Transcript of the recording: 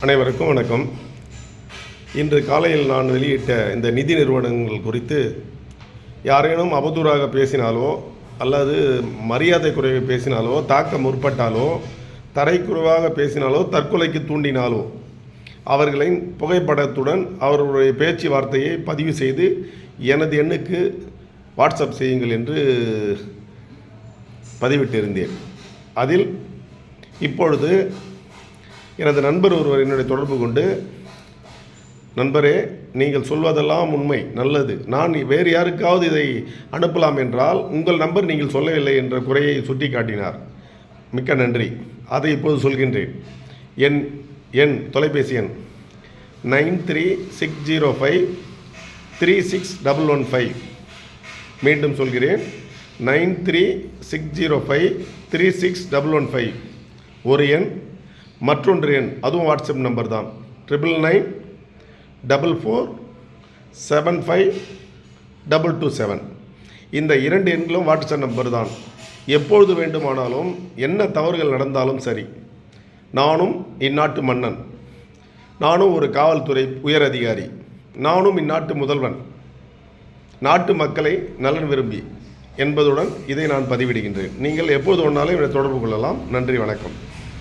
அனைவருக்கும் வணக்கம். இன்று காலையில் நான் வெளியிட்ட இந்த நிதி நிறுவனங்கள் குறித்து யாரேனும் அவதூறாக பேசினாலோ அல்லது மரியாதை குறைவை பேசினாலோ, தாக்க முற்பட்டாலோ, தரைக்குறைவாக பேசினாலோ, தற்கொலைக்கு தூண்டினாலோ அவர்களின் புகைப்படத்துடன் அவர்களுடைய பேச்சுவார்த்தையை பதிவு செய்து எனது எண்ணுக்கு வாட்ஸ்அப் செய்யுங்கள் என்று பதிவிட்டிருந்தேன். அதில் இப்பொழுது எனது நண்பர் ஒருவர் என்னுடைய தொடர்பு கொண்டு, நண்பரே, நீங்கள் சொல்வதெல்லாம் உண்மை, நல்லது. நான் வேறு யாருக்காவது இதை அனுப்பலாம் என்றால் உங்கள் நம்பர் நீங்கள் சொல்லவில்லை என்ற குறையை சுட்டி காட்டினார். மிக்க நன்றி. அதை இப்போது சொல்கின்றேன். என் தொலைபேசி எண் 9360536115. மீண்டும் சொல்கிறேன், 9360536115 ஒரு எண். மற்றொன்று எண், அதுவும் வாட்ஸ்அப் நம்பர் தான், 9994475227. இந்த இரண்டு எண்களும் வாட்ஸ்அப் நம்பர் தான். எப்பொழுது வேண்டுமானாலும் என்ன தவறுகள் நடந்தாலும் சரி, நானும் இந்நாட்டு மன்னன், நானும் ஒரு காவல்துறை உயர் அதிகாரி, நானும் இந்நாட்டு முதல்வன், நாட்டு மக்களை நலன் விரும்பி என்பதுடன் இதை நான் பதிவிடுகின்றேன். நீங்கள் எப்போது வேணாலும் என்னை தொடர்பு கொள்ளலாம். நன்றி, வணக்கம்.